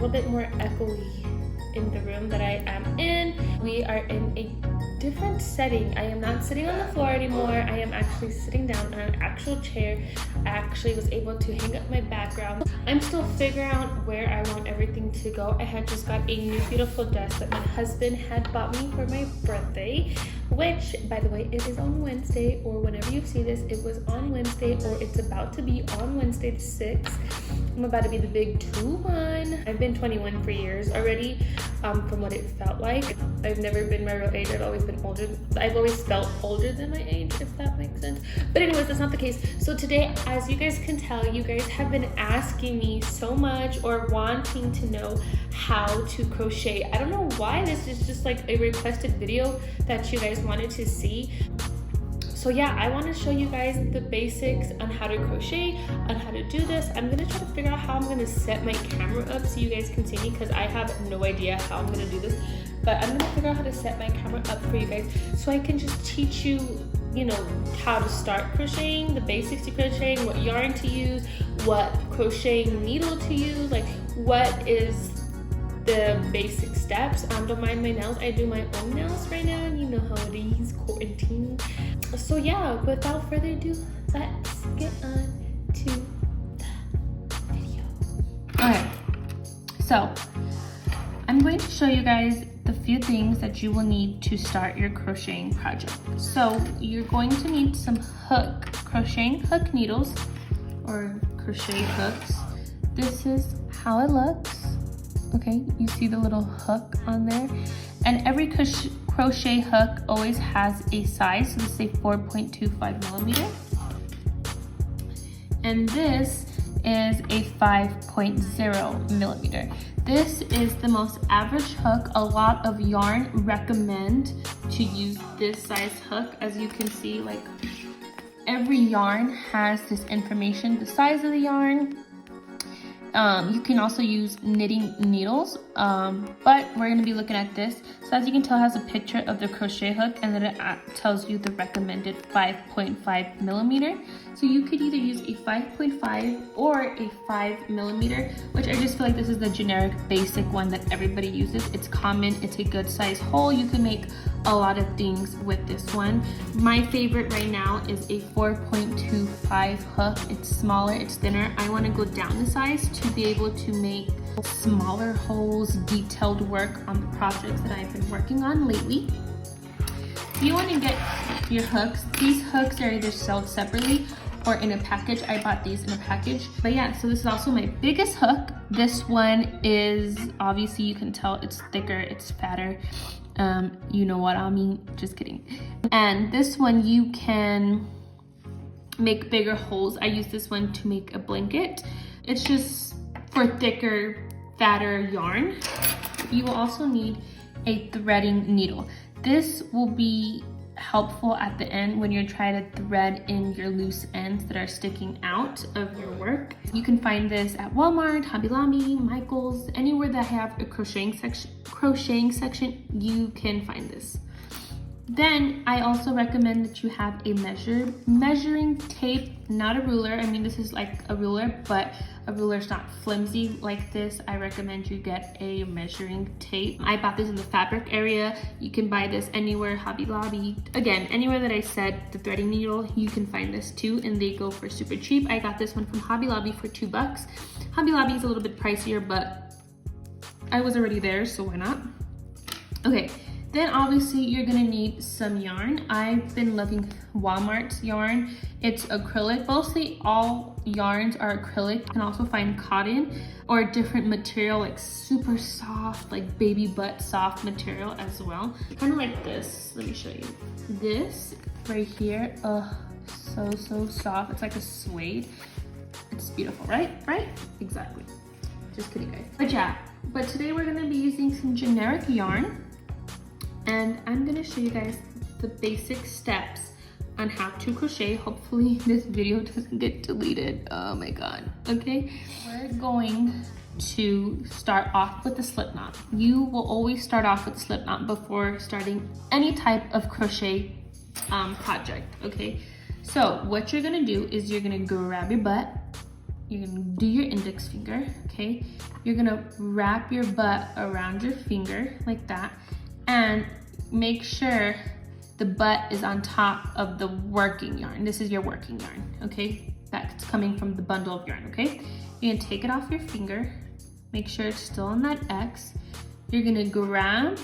little bit more echoey in the room that I am in. We are in a different setting. I am not sitting on the floor anymore. I am actually sitting down on an actual chair. I actually was able to hang up my background. I'm still figuring out where I want everything to go. I had just got a new beautiful desk that my husband had bought me for my birthday, which, by the way, it is on Wednesday, or whenever you see this, it was on Wednesday, or it's about to be on Wednesday the 6th. I'm about to be the big 2-1. I've been 21 for years already, from what it felt like. I've never been my real age. I've always been older. I've always felt older than my age, if that makes sense. But anyways, that's not the case. So today, as you guys can tell, you guys have been asking me so much or wanting to know how to crochet. I don't know why this is just like a requested video that you guys wanted to see. So yeah, I want to show you guys the basics on how to crochet, on how to do this. I'm going to try to figure out how I'm going to set my camera up so you guys can see me, because I have no idea how I'm going to do this. But I'm going to figure out how to set my camera up for you guys so I can just teach you, you know, how to start crocheting, the basics to crocheting, what yarn to use, what crocheting needle to use, like what is the basic steps. Don't mind my nails. I do my own nails right now. You know how it is, quarantine. So yeah, without further ado, let's get on to the video. Alright, so I'm going to show you guys the few things that you will need to start your crocheting project. So you're going to need some crocheting hook needles, or crochet hooks. This is how it looks. Okay, you see the little hook on there, and every crochet hook always has a size. So this is a 4.25 millimeter, and this is a 5.0 millimeter. This is the most average hook. A lot of yarn recommend to use this size hook. As you can see, like every yarn has this information, the size of the yarn. You can also use knitting needles, but we're going to be looking at this. So as you can tell, it has a picture of the crochet hook, and then it tells you the recommended 5.5 millimeter. So you could either use a 5.5 or a 5 millimeter, which I just feel like this is the generic basic one that everybody uses. It's common, it's a good size hole. You can make a lot of things with this one. My favorite right now is a 4.25 hook. It's smaller, it's thinner. I want to go down the size to be able to make smaller holes, detailed work on the projects that I've been working on lately. If you want to get your hooks, these hooks are either sold separately or in a package. I bought these in a package. But yeah, so this is also my biggest hook. This one is, obviously you can tell it's thicker, it's fatter. You know what I mean, just kidding. And this one you can make bigger holes. I use this one to make a blanket. It's just for thicker, fatter yarn. You will also need a threading needle. This will be helpful at the end when you're trying to thread in your loose ends that are sticking out of your work. You can find this at Walmart, Hobby Lobby, Michael's, anywhere that have a crocheting section, you can find this. Then I also recommend that you have a measuring tape, not a ruler. I mean, this is like a ruler, but a ruler is not flimsy like this. I recommend you get a measuring tape. I bought this in the fabric area. You can buy this anywhere, Hobby Lobby. Again, anywhere that I said the threading needle, you can find this too, and they go for super cheap. I got this one from Hobby Lobby for $2. Hobby Lobby is a little bit pricier, but I was already there, so why not? Okay. Then obviously you're gonna need some yarn. I've been loving Walmart's yarn. It's acrylic. Mostly all yarns are acrylic. You can also find cotton or different material, like super soft, like baby butt soft material as well. Kind of like this. Let me show you. This right here, so soft. It's like a suede. It's beautiful, right? Right? Exactly. Just kidding, guys. But yeah, but today we're gonna be using some generic yarn. And I'm gonna show you guys the basic steps on how to crochet. Hopefully this video doesn't get deleted. Oh my god. Okay, we're going to start off with the slip knot. You will always start off with the slip knot before starting any type of crochet project. Okay, so what you're gonna do is you're gonna grab your butt, you're gonna do your index finger, okay? You're gonna wrap your butt around your finger like that, and make sure the butt is on top of the working yarn. This is your working yarn, okay? That's coming from the bundle of yarn, okay? You're gonna take it off your finger, make sure it's still on that X. You're gonna grab,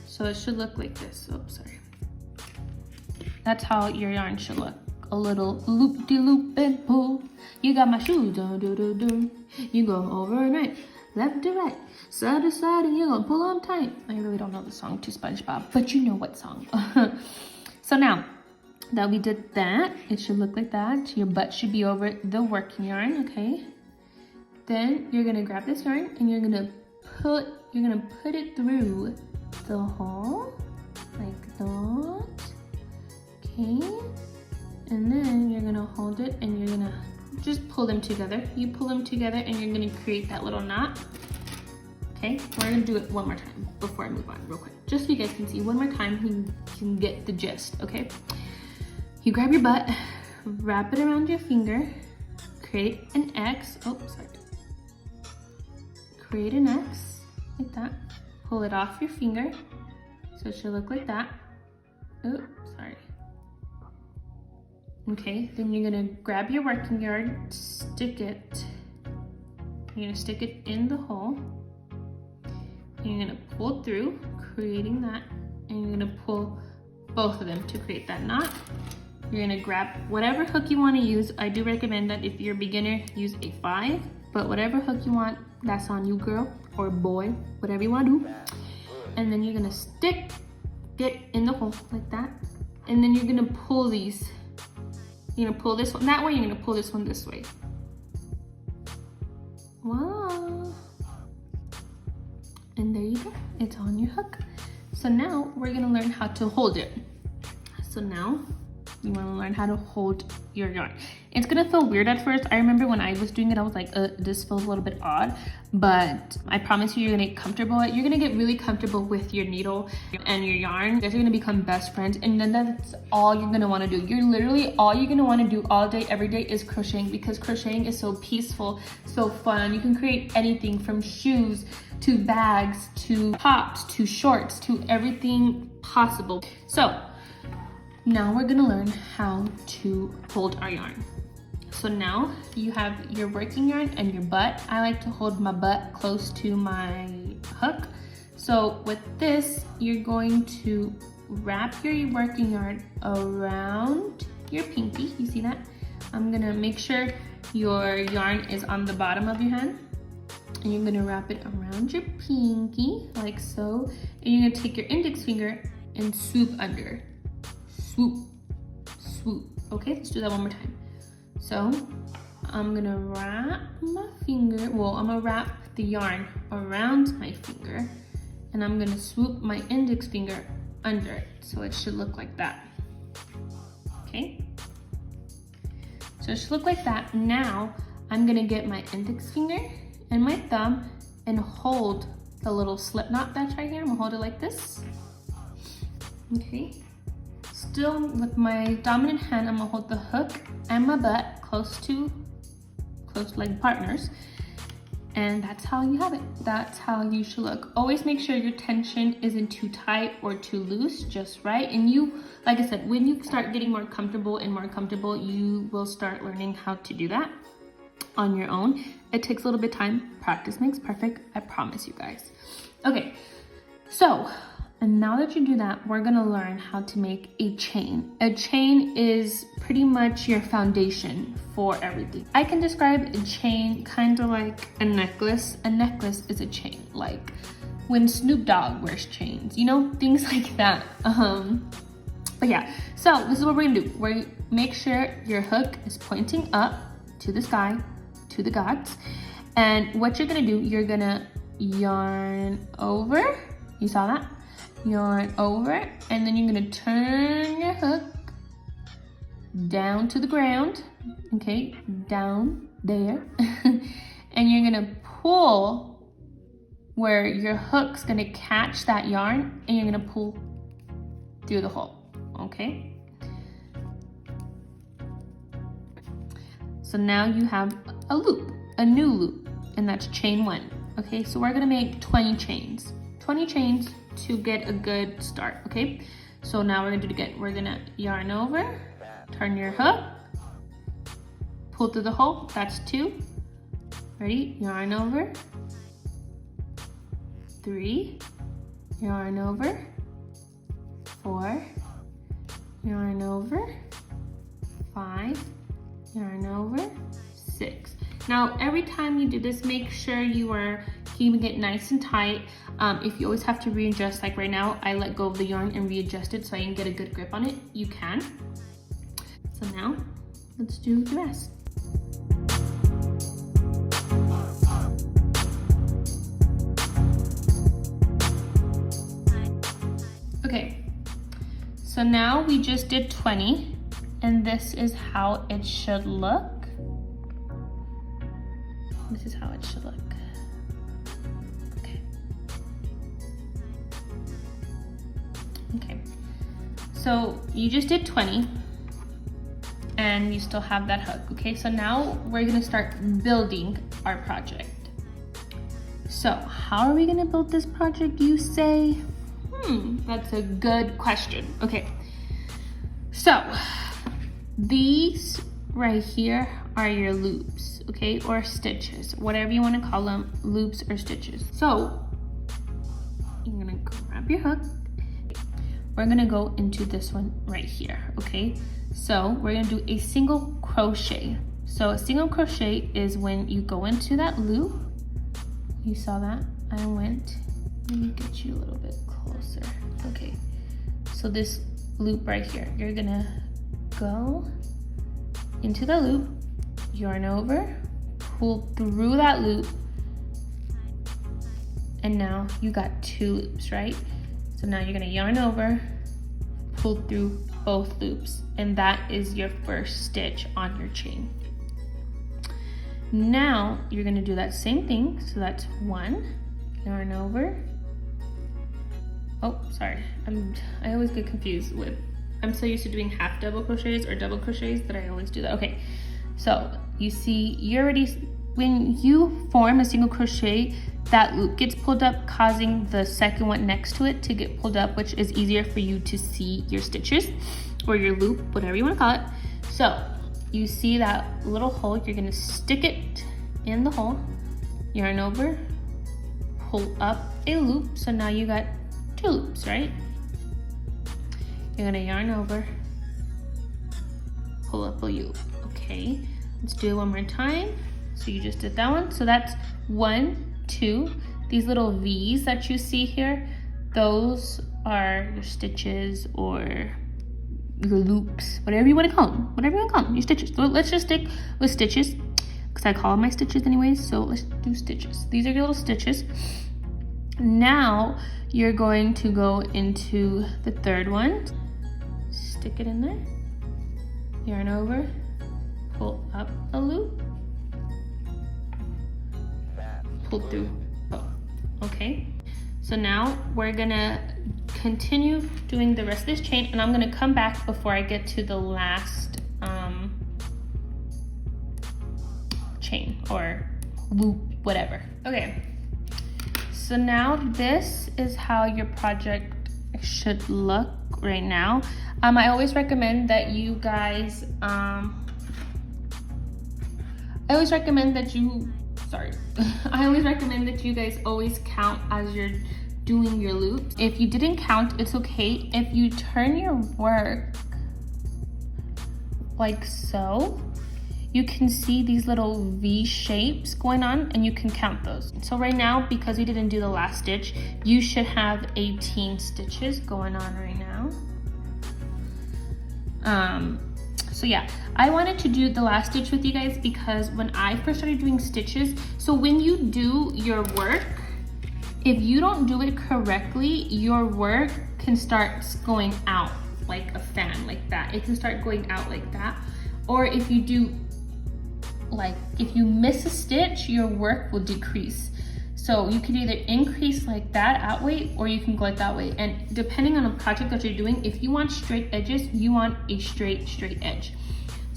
so it should look like this. Oops, sorry. That's how your yarn should look. A little loop-de-loop and pull. You got my shoes on, do-do-do. You go overnight, left to right, side to side, and you're gonna pull on tight. I really don't know the song to SpongeBob, but you know what song. So now that we did that, it should look like that. Your butt should be over the working yarn, okay? Then you're gonna grab this yarn and you're gonna put it through the hole like that, okay? And then you're gonna hold it and you're gonna just pull them together. You pull them together and you're gonna create that little knot. Okay, we're gonna do it one more time before I move on real quick. Just so you guys can see one more time, you can get the gist, okay? You grab your butt, wrap it around your finger, create an X, oh, sorry. Create an X, like that. Pull it off your finger, so it should look like that. Oops, sorry. Okay, then you're gonna grab your working yarn, stick it. You're gonna stick it in the hole. And you're gonna pull through, creating that, and you're gonna pull both of them to create that knot. You're gonna grab whatever hook you wanna use. I do recommend that if you're a beginner, use a 5, but whatever hook you want, that's on you, girl, or boy, whatever you wanna do. And then you're gonna stick it in the hole like that. And then you're gonna pull these. You're gonna pull this one that way, you're gonna pull this one this way. Wow. And there you go, it's on your hook. So now we're gonna learn how to hold it. So now you wanna learn how to hold your yarn. It's gonna feel weird at first. I remember when I was doing it, I was like, this feels a little bit odd, but I promise you, you're gonna get comfortable. You're gonna get really comfortable with your needle and your yarn. You guys are gonna become best friends, and then that's all you're gonna wanna do. You're literally, all you're gonna wanna do all day, every day is crocheting, because crocheting is so peaceful, so fun. You can create anything from shoes, to bags, to tops, to shorts, to everything possible. So now we're gonna learn how to hold our yarn. So now you have your working yarn and your butt. I like to hold my butt close to my hook. So with this, you're going to wrap your working yarn around your pinky. You see that? I'm gonna make sure your yarn is on the bottom of your hand. And you're gonna wrap it around your pinky, like so. And you're gonna take your index finger and swoop under. Swoop, swoop. Okay, let's do that one more time. So I'm gonna wrap my finger, well, I'm gonna wrap the yarn around my finger, and I'm gonna swoop my index finger under it. So it should look like that. Okay? So it should look like that. Now I'm gonna get my index finger and my thumb and hold the little slip knot that's right here. I'm gonna hold it like this. Okay. Still with my dominant hand, I'm gonna hold the hook and my butt close like partners. And that's how you have it. That's how you should look. Always make sure your tension isn't too tight or too loose, just right. And you, like I said, when you start getting more comfortable, you will start learning how to do that on your own. It takes a little bit of time. Practice makes perfect, I promise you guys. Okay, so, and now that you do that, we're gonna learn how to make a chain. A chain is pretty much your foundation for everything. I can describe a chain kind of like a necklace. A necklace is a chain, like when Snoop Dogg wears chains, you know, things like that. But yeah, so this is what we're gonna do. We're gonna make sure your hook is pointing up to the sky, to the gods. And what you're gonna do, you're gonna yarn over, you saw that? Yarn over, and then you're gonna turn your hook down to the ground, okay, down there. And you're gonna pull where your hook's gonna catch that yarn, and you're gonna pull through the hole, okay? So now you have a loop, a new loop, and that's chain 1. Okay, so we're gonna make 20 chains. 20 chains to get a good start, okay? So now we're gonna do it again. We're gonna yarn over, turn your hook, pull through the hole, that's 2. Ready? Yarn over, 3, yarn over, 4, yarn over, 5, yarn over, 6. Now, every time you do this, make sure you are keeping it nice and tight. If you always have to readjust, like right now, I let go of the yarn and readjust it so I can get a good grip on it, you can. So now, let's do the rest. Okay, so now we just did 20, and this is how it should look. This is how it should look. Okay. Okay, so you just did 20, and you still have that hook, okay? So now we're gonna start building our project. So how are we gonna build this project, you say? That's a good question. Okay, so these right here are your loops, okay, or stitches, whatever you want to call them, loops or stitches. So you're gonna grab your hook. We're gonna go into this one right here, okay? So we're gonna do a single crochet. So a single crochet is when you go into that loop. You saw that? I went. Let me get you a little bit closer. Okay, so this loop right here, you're gonna go into the loop, yarn over, pull through that loop, and now you got 2 loops, right? So now you're gonna yarn over, pull through both loops, and that is your first stitch on your chain. Now you're gonna do that same thing, so that's 1, yarn over. Oh, sorry, I always get confused with, I'm so used to doing half double crochets or double crochets that I always do that. Okay, so you see, when you form a single crochet, that loop gets pulled up, causing the second one next to it to get pulled up, which is easier for you to see your stitches or your loop, whatever you want to call it. So you see that little hole, you're gonna stick it in the hole, yarn over, pull up a loop. So now you got 2 loops, right? You're gonna yarn over, pull up a loop. Okay, let's do it one more time. So you just did that one. So that's 1, 2. These little V's that you see here, those are your stitches or your loops, whatever you want to call them, your stitches. So let's just stick with stitches because I call them my stitches anyways. So let's do stitches. These are your little stitches. Now you're going to go into the third one, stick it in there, yarn over, pull up a loop, pull through. Oh, okay. So now we're gonna continue doing the rest of this chain, and I'm gonna come back before I get to the last chain or loop, whatever. Okay. So now this is how your project should look right now. I always recommend that you guys, I always recommend that you guys always count as you're doing your loops. If you didn't count, it's okay. If you turn your work like so, you can see these little V shapes going on, and you can count those. So right now, because we didn't do the last stitch, you should have 18 stitches going on right now. So yeah, I wanted to do the last stitch with you guys because when I first started doing stitches, so when you do your work, if you don't do it correctly, your work can start going out like a fan, like that. It can start going out like that. Or if you do, like, if you miss a stitch, your work will decrease. So you can either increase like that out way, or you can go like that way. And depending on the project that you're doing, if you want straight edges, you want a straight edge.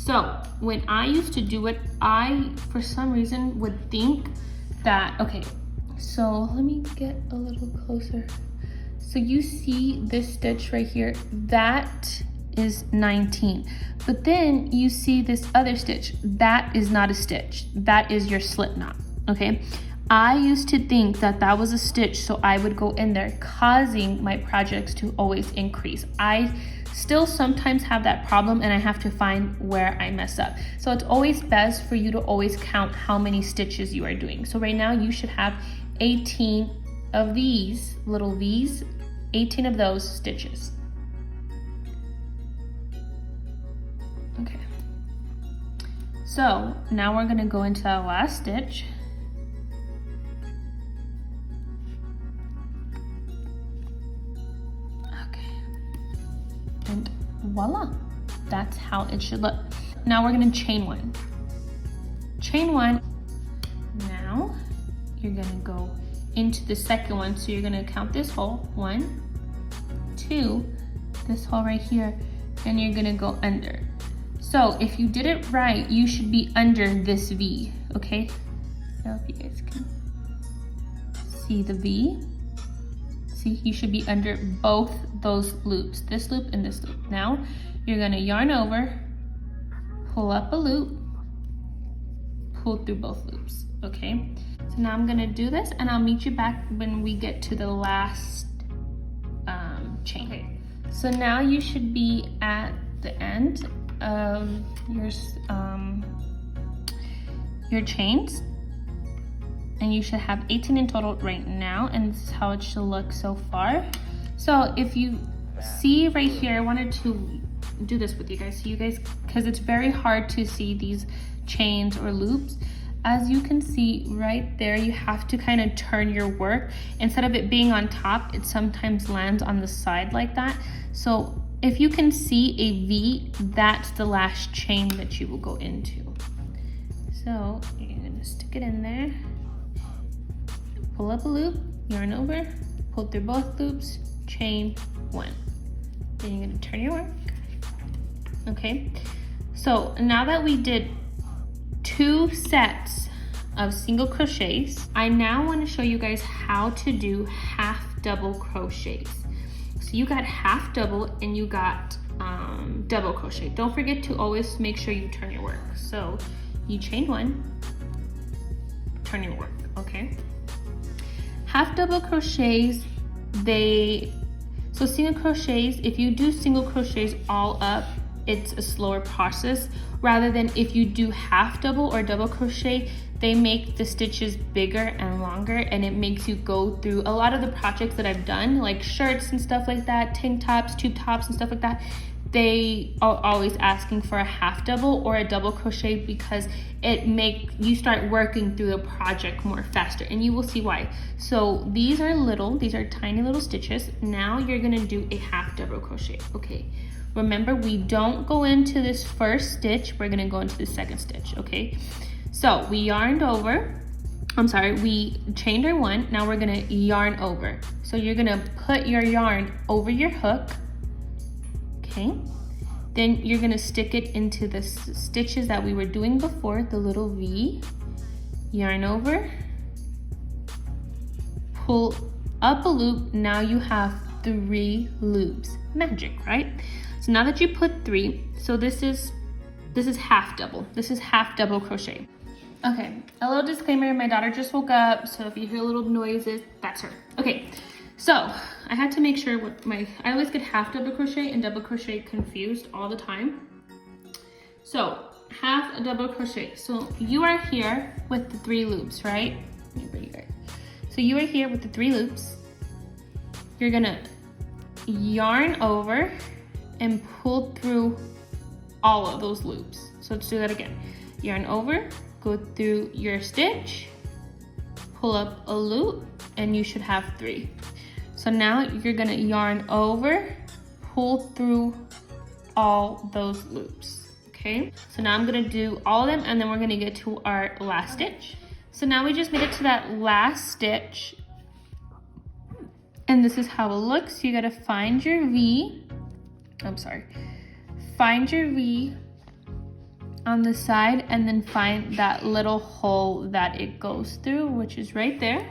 So when I used to do it, I, for some reason, would think that, okay, so let me get a little closer. So you see this stitch right here, that is 19. But then you see this other stitch, that is not a stitch, that is your slip knot, okay? I used to think that that was a stitch, so I would go in there, causing my projects to always increase. I still sometimes have that problem, and I have to find where I mess up. So it's always best for you to always count how many stitches you are doing. So right now you should have 18 of these little V's, 18 of those stitches. Okay. So now we're gonna go into that last stitch. And voila, that's how it should look. Now we're gonna chain one. Chain one. Now you're gonna go into the second one. So you're gonna count this hole, 1, 2, this hole right here, and you're gonna go under. So if you did it right, you should be under this V, okay? I don't know if you guys can see the V. See, you should be under both those loops, this loop and this loop. Now, you're gonna yarn over, pull up a loop, pull through both loops, okay? So now I'm gonna do this, and I'll meet you back when we get to the last chain. Okay. So now you should be at the end of your chains. And you should have 18 in total right now, and this is how it should look so far. So if you see right here, I wanted to do this with you guys, so you guys, because it's very hard to see these chains or loops. As you can see right there, you have to kind of turn your work. Instead of it being on top, it sometimes lands on the side like that. So if you can see a V, that's the last chain that you will go into. So you're gonna stick it in there. Pull up a loop, yarn over, pull through both loops, chain one. Then you're gonna turn your work. Okay, so now that we did 2 sets of single crochets, I now want to show you guys how to do half double crochets. So you got half double and you got double crochet. Don't forget to always make sure you turn your work. So you chain one, turn your work, okay? Half double crochets, so single crochets, if you do single crochets all up, it's a slower process, rather than if you do half double or double crochet, they make the stitches bigger and longer, and it makes you go through a lot of the projects that I've done, like shirts and stuff like that, tank tops, tube tops and stuff like that. They are always asking for a half double or a double crochet because you start working through the project more faster, and you will see why. So these are tiny little stitches. Now you're gonna do a we double crochet, okay? Remember, we don't go into this first stitch, we're gonna go into the second stitch, okay? So we we chained our one, now we're gonna yarn over. So you're gonna put your yarn over your hook, okay? Then you're gonna stick it into the stitches that we were doing before, the little V, yarn over, pull up a loop. Now you have 3 loops. Magic, right? So now that you put 3, so this is half double. This is half double crochet. Okay, a little disclaimer, my daughter just woke up, so if you hear little noises, that's her. Okay, so I had to make sure I always get half double crochet and double crochet confused all the time. So half a double crochet. So you are here with the 3 loops, right? Let me bring you guys. So you are here with the 3 loops. You're gonna yarn over and pull through all of those loops. So let's do that again. Yarn over, go through your stitch, pull up a loop, and you should have 3. So now you're gonna yarn over, pull through all those loops, okay? So now I'm gonna do all of them, and then we're gonna get to our last stitch. So now we just made it to that last stitch, and this is how it looks. You gotta find your V, find your V, on the side and then find that little hole that it goes through, which is right there.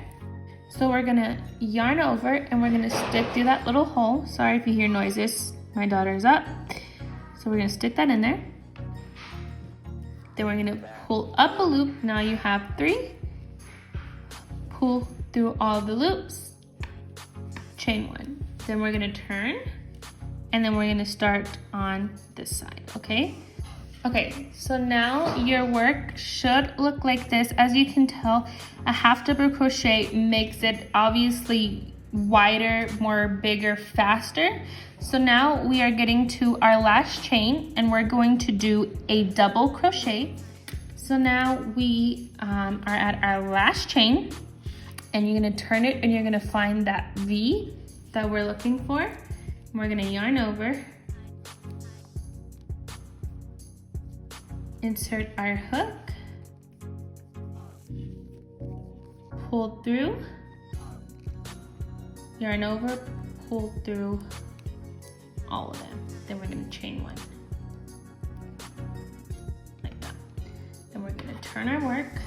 So we're gonna yarn over and we're gonna stick through that little hole. Sorry if you hear noises, my daughter's up. So we're gonna stick that in there. Then we're gonna pull up a loop. Now you have 3. Pull through all the loops, chain 1. Then we're gonna turn and then we're gonna start on this side, okay? Okay, so now your work should look like this. As you can tell, a half double crochet makes it obviously wider, more bigger, faster. So now we are getting to our last chain and we're going to do a double crochet. So now we are at our last chain and you're gonna turn it and you're gonna find that V that we're looking for. And we're gonna yarn over, insert our hook, pull through, yarn over, pull through all of them. Then we're gonna chain 1, like that. Then we're gonna turn our work,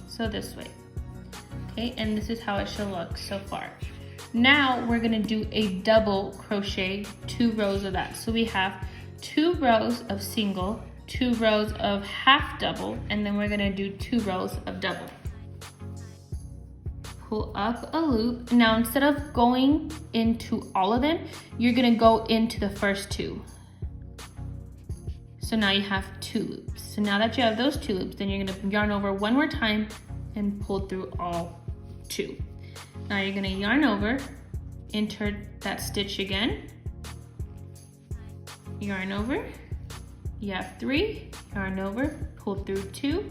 so this way, okay? And this is how it should look so far. Now we're gonna do a double crochet, 2 rows of that. So we have 2 rows of single, 2 rows of half double, and then we're gonna do 2 rows of double. Pull up a loop. Now instead of going into all of them, you're gonna go into the first 2. So now you have 2 loops. So now that you have those 2 loops, then you're gonna yarn over one more time and pull through all 2. Now you're gonna yarn over, enter that stitch again, yarn over, you have 3, yarn over, pull through 2,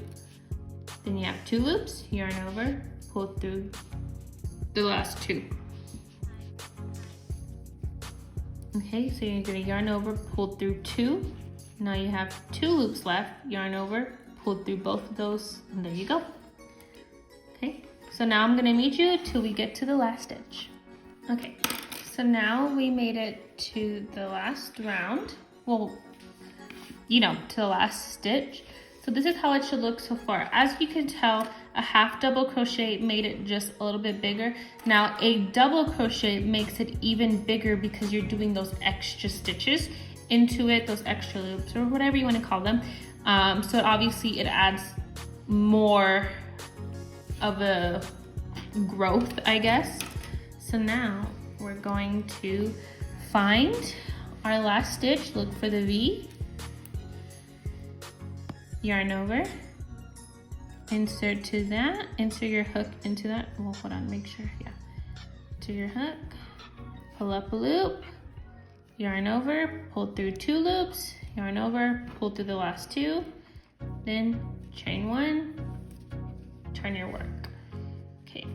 then you have 2 loops, yarn over, pull through the last 2. Okay, so you're gonna yarn over, pull through 2, now you have 2 loops left, yarn over, pull through both of those, and there you go. Okay, so now I'm gonna meet you till we get to the last stitch. Okay, so now we made it to the last round. Well, you know, to the last stitch. So this is how it should look so far. As you can tell, a half double crochet made it just a little bit bigger. Now a double crochet makes it even bigger because you're doing those extra stitches into it, those extra loops or whatever you want to call them. So obviously it adds more of a growth, I guess. So now we're going to find our last stitch, look for the V, yarn over, insert to that, insert your hook into that. Well, hold on, make sure, yeah. To your hook, pull up a loop, yarn over, pull through 2 loops, yarn over, pull through the last 2, then chain 1, turn your work. Okay,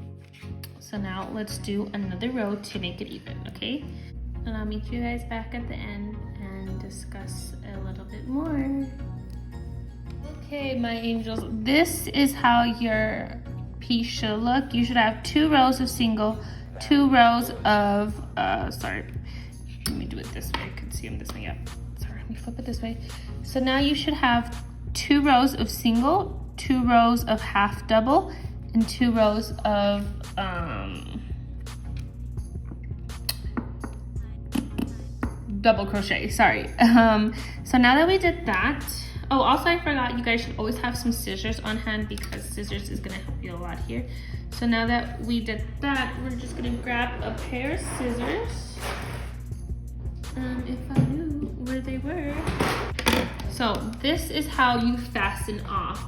so now let's do another row to make it even, okay? And I'll meet you guys back at the end and discuss a little bit more. Okay, my angels, this is how your piece should look. You should have 2 rows of single, 2 rows of, sorry, let me do it this way. I can see them this way, yeah. Sorry, let me flip it this way. So now you should have 2 rows of single, 2 rows of half double, and 2 rows of, double crochet, sorry. So now that we did that, oh, also I forgot, you guys should always have some scissors on hand because scissors is gonna help you a lot here. So now that we did that, we're just gonna grab a pair of scissors. If I knew where they were. So this is how you fasten off.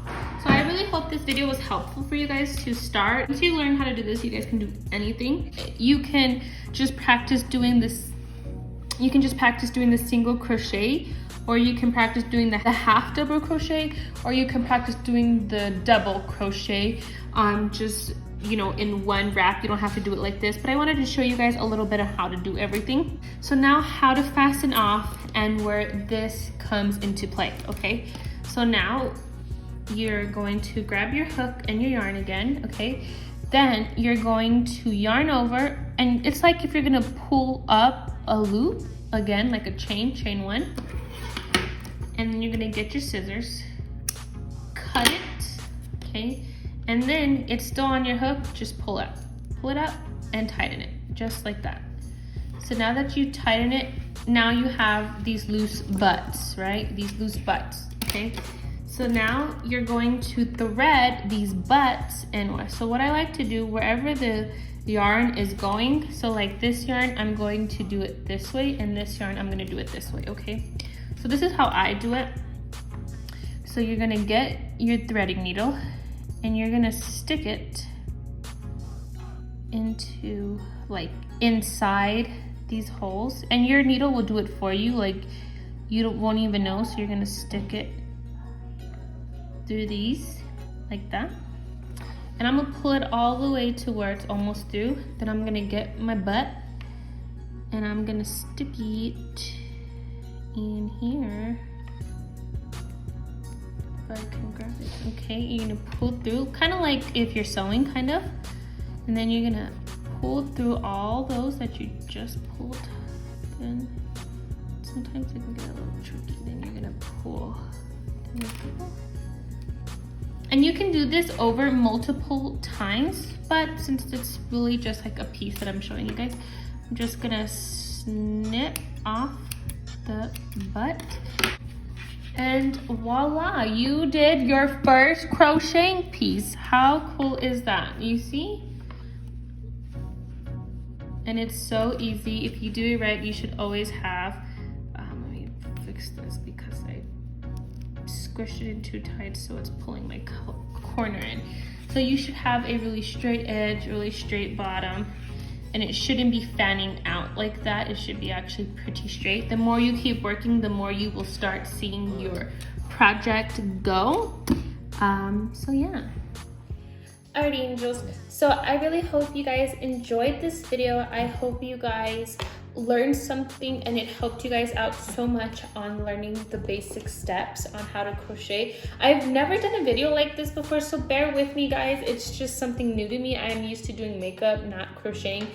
So I really hope this video was helpful for you guys to start. Once you learn how to do this, you guys can do anything. You can just practice doing this. You can just practice doing the single crochet, or you can practice doing the half double crochet, or you can practice doing the double crochet just, you know, in one wrap. You don't have to do it like this, but I wanted to show you guys a little bit of how to do everything. So now how to fasten off and where this comes into play, okay? So now you're going to grab your hook and your yarn again, okay? Then you're going to yarn over, and it's like if you're gonna pull up a loop, again, like a chain 1, and then you're gonna get your scissors, cut it, okay? And then it's still on your hook, just pull it out and tighten it, just like that. So now that you tighten it, now you have these loose butts, right? These loose butts, okay? So now you're going to thread these butts in. So what I like to do, wherever the yarn is going, so like this yarn, I'm going to do it this way, and this yarn, I'm gonna do it this way, okay? So this is how I do it. So you're gonna get your threading needle and you're gonna stick it into like inside these holes, and your needle will do it for you, like you won't even know. So you're gonna stick it through these like that, and I'm gonna pull it all the way to where it's almost through. Then I'm gonna get my butt and I'm gonna stick it in here. If I can grab it. Okay, you're gonna pull through, kind of like if you're sewing, kind of. And then you're gonna pull through all those that you just pulled. Then sometimes it can get a little tricky. Then you're gonna pull. And you can do this over multiple times, but since it's really just like a piece that I'm showing you guys, I'm just gonna snip off the butt. And voila, you did your first crocheting piece. How cool is that? You see? And it's so easy. If you do it right, you should always have, let me fix this because I squished it in too tight, so it's pulling my corner in. So you should have a really straight edge, really straight bottom, and it shouldn't be fanning out like that. It should be actually pretty straight. The more you keep working, the more you will start seeing your project go. So yeah. Alrighty, angels. So I really hope you guys enjoyed this video. I hope you guys learned something and it helped you guys out so much on learning the basic steps on how to crochet. I've never done a video like this before, so bear with me, guys. It's just something new to me. I'm used to doing makeup, not crocheting.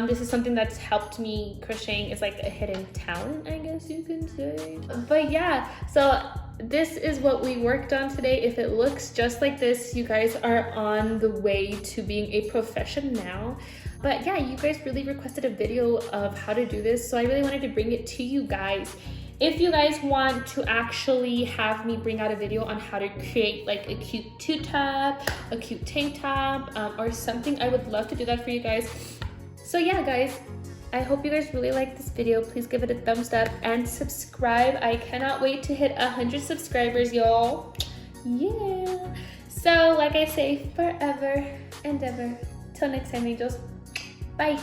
This is something that's helped me. Crocheting is like a hidden talent, I guess you can say. But yeah, so this is what we worked on today. If it looks just like this, you guys are on the way to being a professional now. But yeah, you guys really requested a video of how to do this, so I really wanted to bring it to you guys. If you guys want to actually have me bring out a video on how to create like a cute tube top, a cute tank top, or something, I would love to do that for you guys. So yeah, guys, I hope you guys really like this video. Please give it a thumbs up and subscribe. I cannot wait to hit 100 subscribers, y'all. Yeah. So like I say, forever and ever. Till next time, angels. Bye.